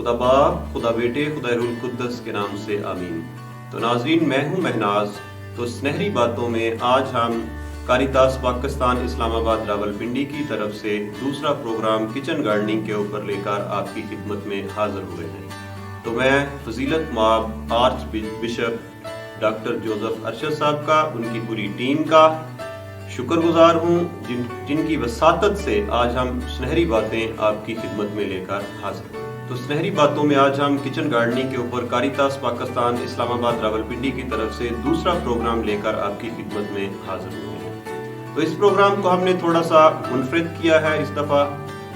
खुदा बाप, खुदा बेटे, खुदा रूहुल कुद्दस के नाम से आमीन। तो नाज़रीन, मैं हूँ महनाज। तो सुनहरी बातों में आज हम कारितास पाकिस्तान इस्लामाबाद रावलपिंडी की तरफ से दूसरा प्रोग्राम किचन गार्डनिंग के ऊपर लेकर आपकी खिदमत में हाजिर हुए हैं। तो मैं फजीलत माब arch bishop doctor Joseph Arshad साहब का, उनकी पूरी टीम का शुक्रगुजार हूँ जिनकी वसातत से आज हम सुनहरी बातें आपकी खिदमत में लेकर हाजिर हैं। तो सुनहरी बातों में आज हम किचन गार्डनिंग के ऊपर कारितास पाकिस्तान इस्लामाबाद रावलपिंडी की तरफ से दूसरा प्रोग्राम लेकर आपकी खिदमत में हाजिर हुए हैं। तो इस प्रोग्राम को हमने थोड़ा सा मुनफरिद किया है इस दफ़ा।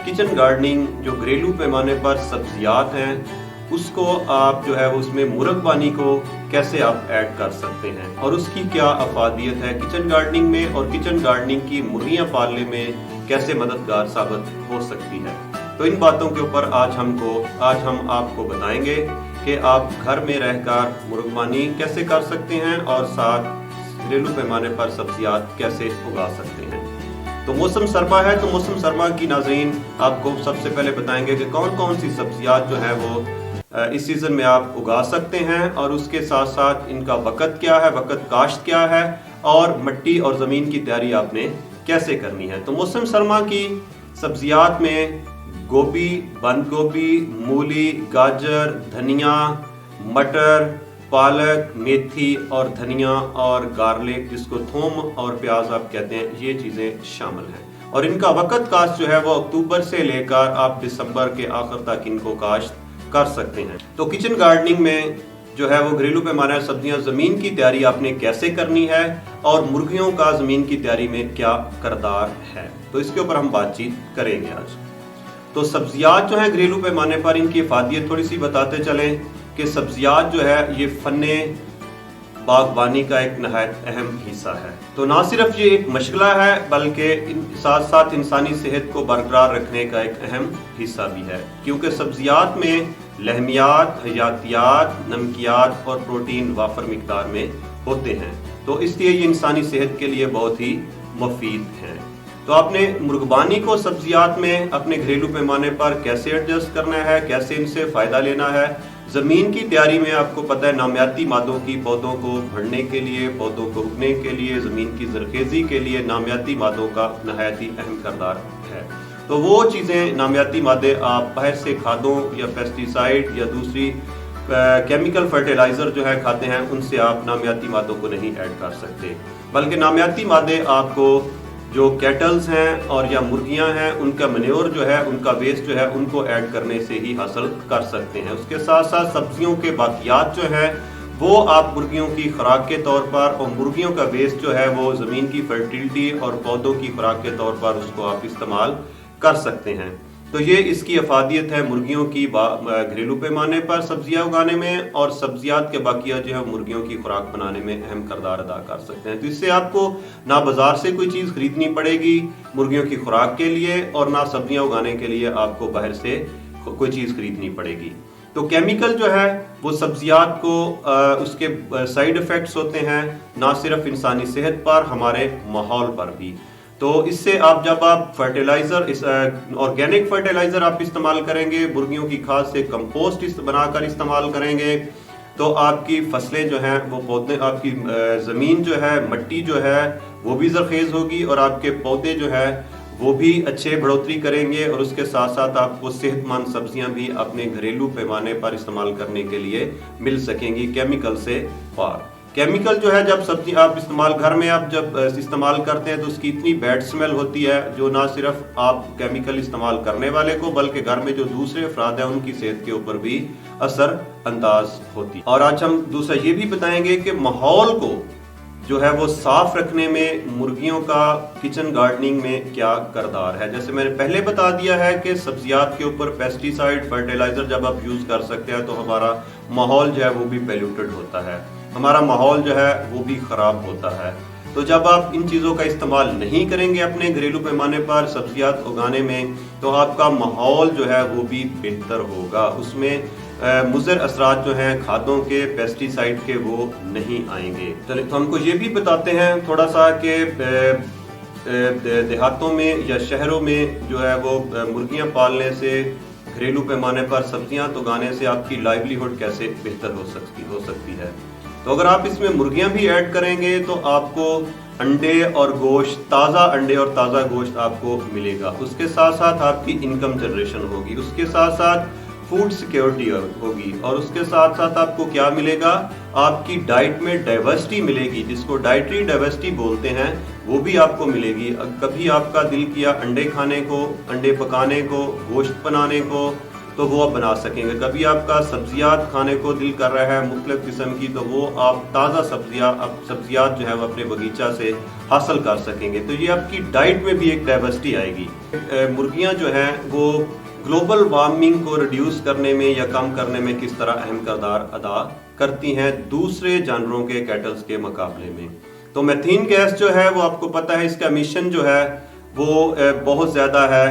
किचन गार्डनिंग जो घरेलू पैमाने पर सब्जियात हैं उसको आप जो है उसमें मुरगबानी को कैसे आप ऐड कर सकते हैं और उसकी क्या अफादियत है किचन गार्डनिंग में, और किचन गार्डनिंग की मुर्गियां पालने में कैसे मददगार साबित हो सकती है। तो इन बातों के ऊपर आज हम आपको बताएंगे कि आप घर में रहकर मुर्गबानी कैसे कर सकते हैं और साथ घरेलू पैमाने पर सब्जियात कैसे उगा सकते हैं। तो मौसम सरमा है, तो मौसम सरमा की नाज़रीन आपको सबसे पहले बताएंगे कि कौन कौन सी सब्जियात जो है वो इस सीज़न में आप उगा सकते हैं और उसके साथ साथ इनका वक़्त क्या है, वक़्त काश्त क्या है और मिट्टी और ज़मीन की तैयारी आपने कैसे करनी है। तो मौसम सरमा की सब्जियात में गोभी, बंद गोभी, मूली, गाजर, धनिया, मटर, पालक, मेथी और धनिया और गार्लिक, जिसको थूम और प्याज आप कहते हैं, ये चीज़ें शामिल हैं। और इनका वक़्त काश्त जो है वो अक्टूबर से लेकर आप दिसंबर के आखिर तक इनको काश्त कर सकते हैं। तो किचन गार्डनिंग में जो है वो घरेलू पैमाने सब्जियां, ज़मीन की तैयारी आपने कैसे करनी है और मुर्गियों का ज़मीन की तैयारी में क्या किरदार है, तो इसके ऊपर हम बातचीत करेंगे आज। तो सब्जियात जो है घरेलू पैमाने पर, इनकी अफादियत थोड़ी सी बताते चलें कि सब्जियात जो है ये फन्ने बागबानी का एक नहायत अहम हिस्सा है। तो ना सिर्फ ये एक मशगला है बल्कि साथ साथ इंसानी सेहत को बरकरार रखने का एक अहम हिस्सा भी है, क्योंकि सब्जियात में लहमियात, हयातियात, नमकियात और प्रोटीन वाफर मिकदार में होते हैं। तो इसलिए ये इंसानी सेहत के लिए बहुत ही मुफीद हैं। तो आपने मुर्गबानी को सब्जियात में अपने घरेलू पैमाने पर कैसे एडजस्ट करना है, कैसे इनसे फ़ायदा लेना है। ज़मीन की तैयारी में आपको पता है नामियाती मादों की पौधों को बढ़ने के लिए, पौधों को उगने के लिए, ज़मीन की ज़रखेज़ी के लिए नामियाती मादों का नहायती अहम किरदार है। तो वो चीज़ें, नामियाती मादे आप बाहर से खादों या पेस्टिसाइड या दूसरी केमिकल फर्टिलाइज़र जो है खाते हैं, उनसे आप नामियाती मादों को नहीं ऐड कर सकते, बल्कि नामियाती मादे आपको जो कैटल्स हैं और या मुर्गियां हैं उनका मन्योर जो है, उनका वेस्ट जो है, उनको ऐड करने से ही हासिल कर सकते हैं। उसके साथ साथ सब्जियों के बाकियात जो है वो आप मुर्गियों की खुराक के तौर पर, और मुर्गियों का वेस्ट जो है वो ज़मीन की फर्टिलिटी और पौधों की खुराक के तौर पर उसको आप इस्तेमाल कर सकते हैं। तो ये इसकी अफादियत है मुर्गियों की घरेलू पैमाने पर सब्जियां उगाने में, और सब्जियात के बाकिया जो है मुर्गियों की खुराक बनाने में अहम किरदार अदा कर सकते हैं। तो इससे आपको ना बाजार से कोई चीज़ खरीदनी पड़ेगी मुर्गियों की खुराक के लिए, और ना सब्जियां उगाने के लिए आपको बाहर से कोई चीज़ खरीदनी पड़ेगी। तो केमिकल जो है वो सब्जियात को उसके साइड इफ़ेक्ट्स होते हैं, ना सिर्फ इंसानी सेहत पर, हमारे माहौल पर भी। तो इससे जब आप फर्टिलाइज़र, ऑर्गेनिक फर्टिलाइज़र आप इस्तेमाल करेंगे, मुर्गियों की खाद से कंपोस्ट बनाकर इस्तेमाल करेंगे, तो आपकी फसलें जो हैं वो पौधे, आपकी ज़मीन जो है, मिट्टी जो है वो भी ज़रखेज़ होगी, और आपके पौधे जो है वो भी अच्छे बढ़ोतरी करेंगे, और उसके साथ साथ आपको सेहतमंद सब्जियां भी अपने घरेलू पैमाने पर इस्तेमाल करने के लिए मिल सकेंगी केमिकल से पार। केमिकल जो है जब सब्जी आप इस्तेमाल घर में आप जब इस्तेमाल करते हैं तो उसकी इतनी बैड स्मेल होती है जो ना सिर्फ आप केमिकल इस्तेमाल करने वाले को बल्कि घर में जो दूसरे अफराद हैं उनकी सेहत के ऊपर भी असर अंदाज होती है। और आज हम दूसरा ये भी बताएंगे कि माहौल को जो है वो साफ रखने में मुर्गियों का किचन गार्डनिंग में क्या किरदार है। जैसे मैंने पहले बता दिया है कि सब्जियात के ऊपर पेस्टिसाइड, फर्टिलाइज़र जब आप यूज़ कर सकते हैं तो हमारा माहौल जो है वो भी पोल्यूटेड होता है, हमारा माहौल जो है वो भी ख़राब होता है। तो जब आप इन चीज़ों का इस्तेमाल नहीं करेंगे अपने घरेलू पैमाने पर सब्जियात उगाने में, तो आपका माहौल जो है वो भी बेहतर होगा, उसमें मुज़र असरात जो हैं खादों के, पेस्टिसाइड के, वो नहीं आएंगे। चलिए, तो हमको ये भी बताते हैं थोड़ा सा कि देहातों में या शहरों में जो है वो मुर्गियां पालने से घरेलू पैमाने पर सब्जियां तो उगाने से आपकी लाइवलीहुड कैसे बेहतर हो सकती है। तो अगर आप इसमें मुर्गियां भी ऐड करेंगे तो आपको अंडे और गोश्त, ताज़ा अंडे और ताज़ा गोश्त आपको मिलेगा। उसके साथ साथ आपकी इनकम जनरेशन होगी, उसके साथ साथ फूड सिक्योरिटी होगी, और उसके साथ साथ आपको क्या मिलेगा, आपकी डाइट में डाइवर्सिटी मिलेगी, जिसको डाइटरी डाइवर्सिटी बोलते हैं, वो भी आपको मिलेगी। कभी आपका दिल किया अंडे खाने को, अंडे पकाने को, गोश्त बनाने को, तो वो आप बना सकेंगे। कभी आपका सब्जियात खाने को दिल कर रहा है मुख्तलिफ किस्म की, तो वो आप ताज़ा सब्जियात जो है वो अपने बगीचा से हासिल कर सकेंगे। तो ये आपकी डाइट में भी एक डाइवर्सिटी आएगी। मुर्गियाँ जो हैं वो ग्लोबल वार्मिंग को रिड्यूस करने में या कम करने में किस तरह अहम किरदार अदा करती हैं दूसरे जानवरों के, कैटल्स के मुकाबले में। तो मीथेन गैस जो है वो आपको पता है, इसका एमिशन जो है वो बहुत ज़्यादा है,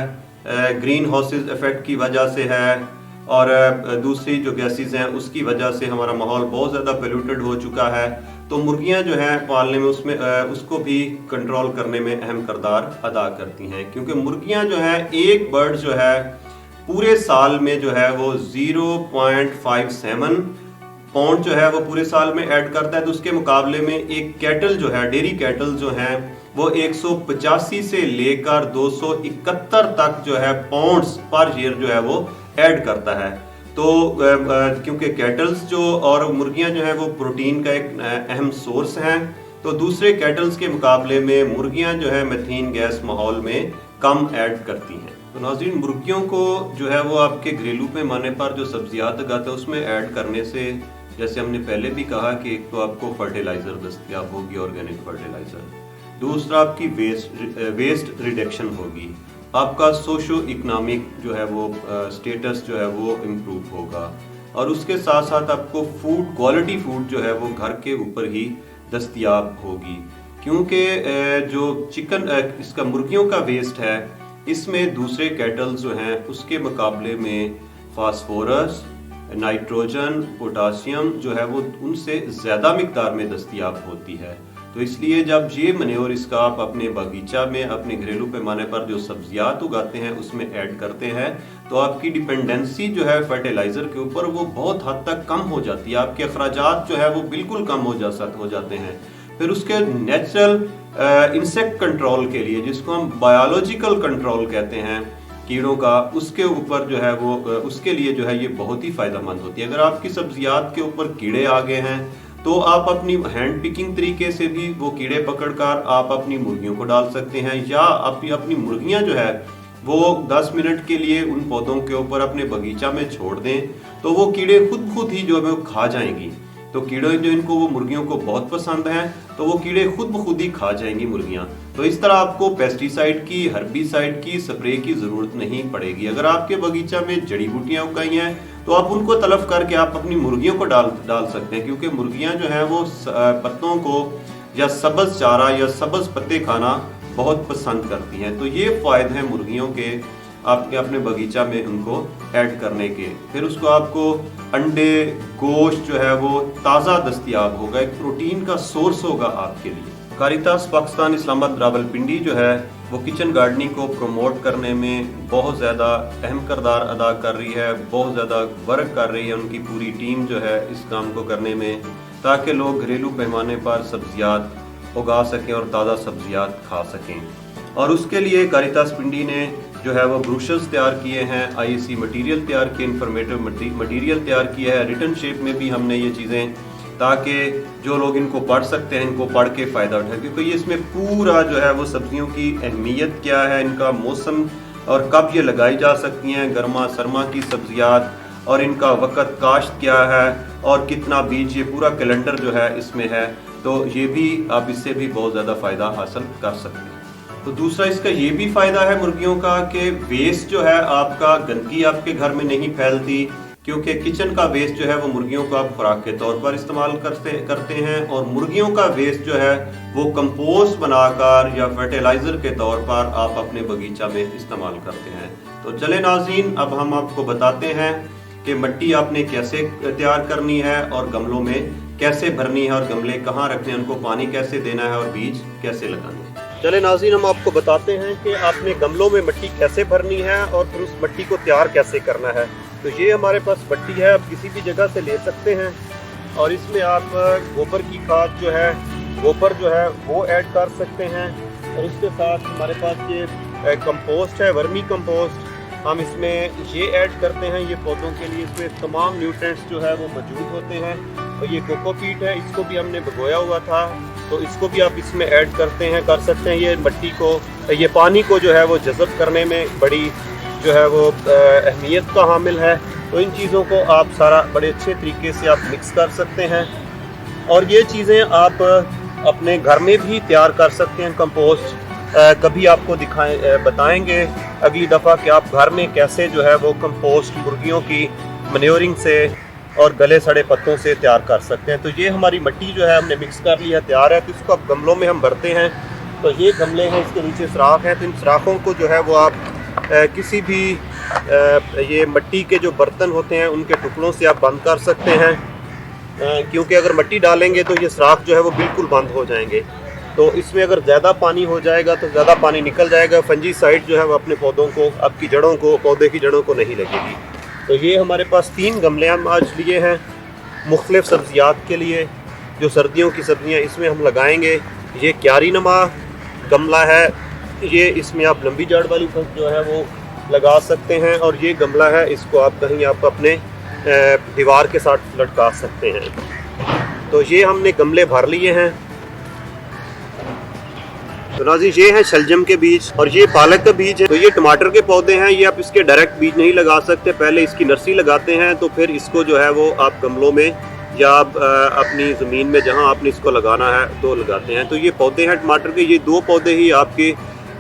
ग्रीन हाउसेज इफेक्ट की वजह से है, और दूसरी जो गैसेस हैं उसकी वजह से हमारा माहौल बहुत ज़्यादा पोल्यूटेड हो चुका है। तो मुर्गियां जो हैं पालने में उसको भी कंट्रोल करने में अहम किरदार अदा करती हैं, क्योंकि मुर्गियां जो है, एक बर्ड जो है पूरे साल में जो है वो 0.57 पाउंड जो है वो पूरे साल में ऐड करता है। तो उसके मुकाबले में एक कैटल जो है, डेयरी कैटल जो है वो 185 से लेकर 271 तक जो है पाउंड्स पर ईयर जो है वो ऐड करता है। तो क्योंकि कैटल्स जो और मुर्गियां जो है वो प्रोटीन का एक अहम सोर्स हैं, तो दूसरे कैटल्स के मुकाबले में मुर्गियां जो है मीथेन गैस माहौल में कम ऐड करती हैं। तो नाज़रीन, मुर्गियों को जो है वो आपके घरेलू पैमाने पर जो सब्जियात उगाते हैं उसमें ऐड करने से, जैसे हमने पहले भी कहा कि एक तो आपको फर्टिलाइज़र दस्तयाब होगी, ऑर्गेनिक फर्टिलाइज़र, दूसरा आपकी वेस्ट रिडक्शन होगी, आपका सोशो इकोनॉमिक जो है वो स्टेटस जो है वो इम्प्रूव होगा, और उसके साथ साथ आपको फूड, क्वालिटी फूड जो है वो घर के ऊपर ही दस्तयाब होगी। क्योंकि जो चिकन इसका मुर्गियों का वेस्ट है, इसमें दूसरे कैटल जो हैं उसके मुकाबले में फास्फोरस, नाइट्रोजन, पोटासियम जो है वो उनसे ज़्यादा मिकदार में दस्तयाब होती है। तो इसलिए जब ये मन्योर इसका आप अपने बगीचा में, अपने घरेलू पैमाने पर जो सब्जियात उगाते हैं उसमें ऐड करते हैं, तो आपकी डिपेंडेंसी जो है फर्टिलाइज़र के ऊपर वो बहुत हद तक कम हो जाती है। आपके अखराजात जो है वो बिल्कुल कम हो जाते हैं। फिर उसके नेचुरल इंसेक्ट कंट्रोल के लिए, जिसको हम बायोलॉजिकल कंट्रोल कहते हैं कीड़ों का, उसके ऊपर जो है वो उसके लिए जो है ये बहुत ही फ़ायदेमंद होती है। अगर आपकी सब्जियात के ऊपर कीड़े आ गए हैं तो आप अपनी हैंड पिकिंग तरीके से भी वो कीड़े पकड़कर आप अपनी मुर्गियों को डाल सकते हैं, या अपनी मुर्गियां जो है वो 10 मिनट के लिए उन पौधों के ऊपर अपने बगीचा में छोड़ दें, तो वो कीड़े खुद ही जो है वो खा जाएंगी। तो कीड़े जो इनको वो मुर्गियों को बहुत पसंद हैं, तो वो कीड़े खुद ही खा जाएंगी मुर्गियां। तो इस तरह आपको पेस्टिसाइड की, हर्बिसाइड की स्प्रे की ज़रूरत नहीं पड़ेगी। अगर आपके बगीचा में जड़ी बूटियाँ उगाई हैं तो आप उनको तलफ करके आप अपनी मुर्गियों को डाल सकते हैं, क्योंकि मुर्गियां जो हैं वो पत्तों को या सब्ज़ चारा या सब्ज़ पत्ते खाना बहुत पसंद करती हैं। तो ये फ़ायदे हैं मुर्गियों के आपके अपने बगीचा में उनको ऐड करने के। फिर उसको आपको अंडे, गोश्त जो है वो ताज़ा दस्तयाब होगा, एक प्रोटीन का सोर्स होगा आपके लिए। कारितास पाकिस्तान इस्लामाबाद रावलपिंडी जो है वो किचन गार्डनिंग को प्रमोट करने में बहुत ज़्यादा अहम किरदार अदा कर रही है, बहुत ज़्यादा वर्क कर रही है उनकी पूरी टीम जो है इस काम को करने में, ताकि लोग घरेलू पैमाने पर सब्जियात उगा सकें और ताज़ा सब्जियात खा सकें। और उसके लिए कारितास पिंडी ने जो है वो ब्रूशर्स तैयार किए हैं, IEC मटेरियल तैयार किए, इंफॉर्मेटिव मटेरियल तैयार किया है, रिटन शेप में भी हमने ये चीज़ें, ताकि जो लोग इनको पढ़ सकते हैं इनको पढ़ के फ़ायदा उठाएं। क्योंकि ये इसमें पूरा जो है वो सब्जियों की अहमियत क्या है, इनका मौसम और कब ये लगाई जा सकती हैं, गर्मा सरमा की सब्जियात, और इनका वक़्त काश्त क्या है और कितना बीज, ये पूरा कैलेंडर जो है इसमें है। तो ये भी आप इससे भी बहुत ज़्यादा फ़ायदा हासिल कर सकते हैं। तो दूसरा इसका ये भी फ़ायदा है मुर्गियों का कि वेस्ट जो है आपका, गंदगी आपके घर में नहीं फैलती, क्योंकि किचन का वेस्ट जो है वो मुर्गियों को आप खुराक के तौर पर इस्तेमाल करते हैं, और मुर्गियों का वेस्ट जो है वो कंपोस्ट बनाकर या फर्टिलाइज़र के तौर पर आप अपने बगीचा में इस्तेमाल करते हैं। तो चले नाज़रीन, अब हम आपको बताते हैं कि मिट्टी आपने कैसे तैयार करनी है और गमलों में कैसे भरनी है और गमले कहाँ रखने हैं, उनको पानी कैसे देना है और बीज कैसे लगाने हैं। चले नाज़रीन, हम आपको बताते हैं कि आपने गमलों में मिट्टी कैसे भरनी है और फिर उस मिट्टी को तैयार कैसे करना है। तो ये हमारे पास मिट्टी है, आप किसी भी जगह से ले सकते हैं और इसमें आप गोबर की खाद जो है, गोबर जो है वो ऐड कर सकते हैं। और इसके साथ हमारे पास ये कंपोस्ट है, वर्मी कंपोस्ट, हम इसमें ये ऐड करते हैं। ये पौधों के लिए इसमें तमाम न्यूट्रिएंट्स जो है वो मौजूद होते हैं। और ये कोकोपीट है, इसको भी हमने भिगोया हुआ था, तो इसको भी आप इसमें ऐड कर सकते हैं। ये मिट्टी को, ये पानी को जो है वो जज़ब करने में बड़ी जो है वो अहमियत का हामिल है। तो इन चीज़ों को आप सारा बड़े अच्छे तरीके से आप मिक्स कर सकते हैं और ये चीज़ें आप अपने घर में भी तैयार कर सकते हैं। कंपोस्ट कभी आपको बताएंगे अगली दफ़ा कि आप घर में कैसे जो है वो कंपोस्ट मुर्गियों की मैन्योरिंग से और गले सड़े पत्तों से तैयार कर सकते हैं। तो ये हमारी मिट्टी जो है हमने मिक्स कर लिया, तैयार है। तो इसको अब गमलों में हम भरते हैं। तो ये गमले हैं, इसके नीचे सुराख हैं, तो इन सुराखों को जो है वो आप किसी भी ये मिट्टी के जो बर्तन होते हैं उनके टुकड़ों से आप बंद कर सकते हैं, क्योंकि अगर मिट्टी डालेंगे तो ये सुराख जो है वो बिल्कुल बंद हो जाएंगे। तो इसमें अगर ज़्यादा पानी हो जाएगा तो ज़्यादा पानी निकल जाएगा, फंजीसाइड जो है वो अपने पौधों को, आपकी जड़ों को, पौधे की जड़ों को नहीं लगेगी। तो ये हमारे पास 3 गमले हम आज लिए हैं मुख्तलिफ़ सब्ज़ियात के लिए, जो सर्दियों की सब्ज़ियाँ इसमें हम लगाएंगे। ये क्यारी नमा गमला है, ये इसमें आप लंबी जड़ वाली फसल जो है वो लगा सकते हैं। और ये गमला है, इसको आप कहीं आप अपने दीवार के साथ लटका सकते हैं। तो ये हमने गमले भर लिए हैं। तो नाज़रीन, ये है शलजम के बीज और ये पालक का बीज है। तो ये टमाटर के पौधे हैं, ये आप इसके डायरेक्ट बीज नहीं लगा सकते, पहले इसकी नर्सरी लगाते हैं, तो फिर इसको जो है वो आप गमलों में या आप अपनी ज़मीन में जहां आपने इसको लगाना है तो लगाते हैं। तो ये पौधे हैं टमाटर के, ये 2 पौधे ही आपके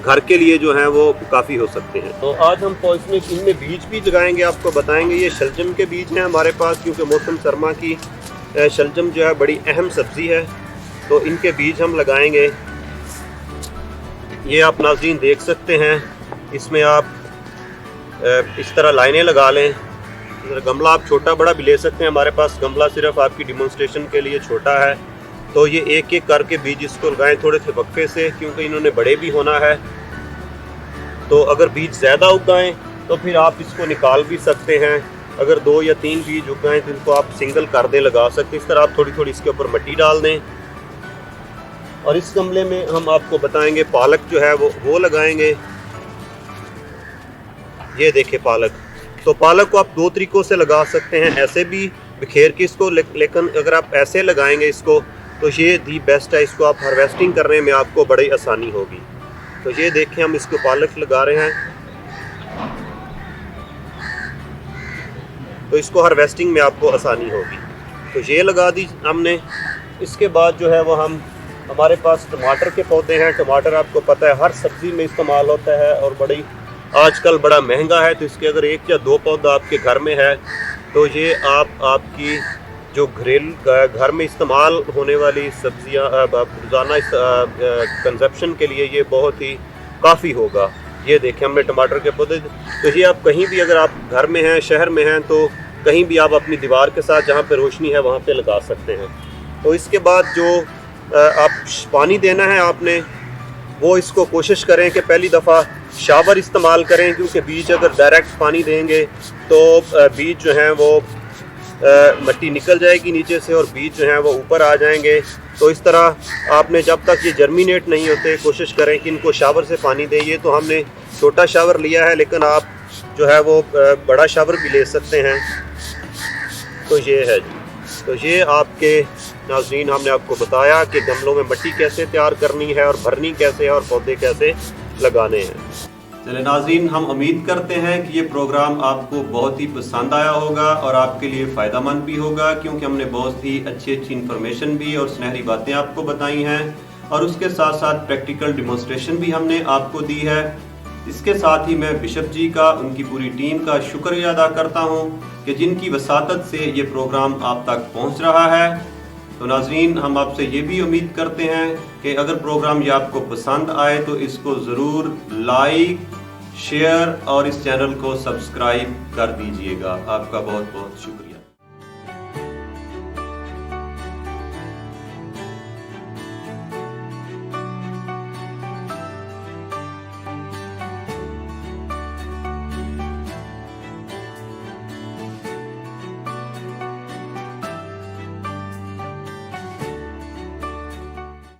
घर के लिए जो हैं वो काफ़ी हो सकते हैं। तो आज हम इसमें इनमें बीज भी लगाएंगे, आपको बताएंगे। ये शलजम के बीज हैं हमारे पास, क्योंकि मौसम सरमा की शलजम जो है बड़ी अहम सब्ज़ी है, तो इनके बीज हम लगाएंगे। ये आप नाज़रीन देख सकते हैं, इसमें आप इस तरह लाइनें लगा लें। गमला आप छोटा बड़ा भी ले सकते हैं, हमारे पास गमला सिर्फ आपकी डिमॉन्स्ट्रेशन के लिए छोटा है। तो ये एक एक करके बीज इसको लगाएं थोड़े से वक्फे से, क्योंकि इन्होंने बड़े भी होना है। तो अगर बीज ज़्यादा उगाएं तो फिर आप इसको निकाल भी सकते हैं। अगर 2 या 3 बीज उगाएं तो इनको आप सिंगल कर दें, लगा सकते हैं। इस तरह आप थोड़ी थोड़ी इसके ऊपर मिट्टी डाल दें। और इस गमले में हम आपको बताएंगे पालक जो है वो लगाएंगे। ये देखें पालक। तो पालक को आप 2 तरीक़ों से लगा सकते हैं, ऐसे भी बिखेर के इसको, लेकिन अगर आप ऐसे लगाएंगे इसको तो ये दी बेस्ट है। इसको आप हार्वेस्टिंग करने में आपको बड़ी आसानी होगी। तो ये देखें, हम इसको पालक लगा रहे हैं, तो इसको हार्वेस्टिंग में आपको आसानी होगी। तो ये लगा दी हमने। इसके बाद जो है वो हमारे पास टमाटर के पौधे हैं। टमाटर आपको पता है हर सब्ज़ी में इस्तेमाल होता है और बड़ी आजकल बड़ा महंगा है। तो इसके अगर 1 या 2 पौधा आपके घर में है तो ये आपकी जो घर में इस्तेमाल होने वाली सब्ज़ियाँ रोज़ाना कंजप्शन के लिए ये बहुत ही काफ़ी होगा। ये देखें, हमने टमाटर के पौधे, तो ये आप कहीं भी अगर आप घर में हैं, शहर में हैं, तो कहीं भी आप अपनी दीवार के साथ जहाँ पे रोशनी है वहाँ पे लगा सकते हैं। तो इसके बाद जो आप पानी देना है आपने, वो इसको कोशिश करें कि पहली दफ़ा शावर इस्तेमाल करें, क्योंकि बीज अगर डायरेक्ट पानी देंगे तो बीज जो हैं वो मिट्टी निकल जाएगी नीचे से और बीज जो हैं वो ऊपर आ जाएंगे। तो इस तरह आपने जब तक ये जर्मिनेट नहीं होते कोशिश करें कि इनको शावर से पानी दें। ये तो हमने छोटा शावर लिया है, लेकिन आप जो है वो बड़ा शावर भी ले सकते हैं। तो ये है जी। तो ये आपके नाज़रीन, हमने आपको बताया कि गमलों में मिट्टी कैसे तैयार करनी है और भरनी कैसे है और पौधे कैसे लगाने हैं। चले नाज़रीन, हम उम्मीद करते हैं कि ये प्रोग्राम आपको बहुत ही पसंद आया होगा और आपके लिए फ़ायदेमंद भी होगा, क्योंकि हमने बहुत ही अच्छी इन्फॉर्मेशन भी और सुनहरी बातें आपको बताई हैं और उसके साथ साथ प्रैक्टिकल डिमॉन्स्ट्रेशन भी हमने आपको दी है। इसके साथ ही मैं बिशप जी का, उनकी पूरी टीम का शुक्रिया अदा करता हूँ कि जिनकी वसातत से ये प्रोग्राम आप तक पहुँच रहा है। तो नाज़रीन, हम आपसे ये भी उम्मीद करते हैं कि अगर प्रोग्राम ये आपको पसंद आए तो इसको ज़रूर लाइक, शेयर और इस चैनल को सब्सक्राइब कर दीजिएगा। आपका बहुत बहुत शुक्रिया।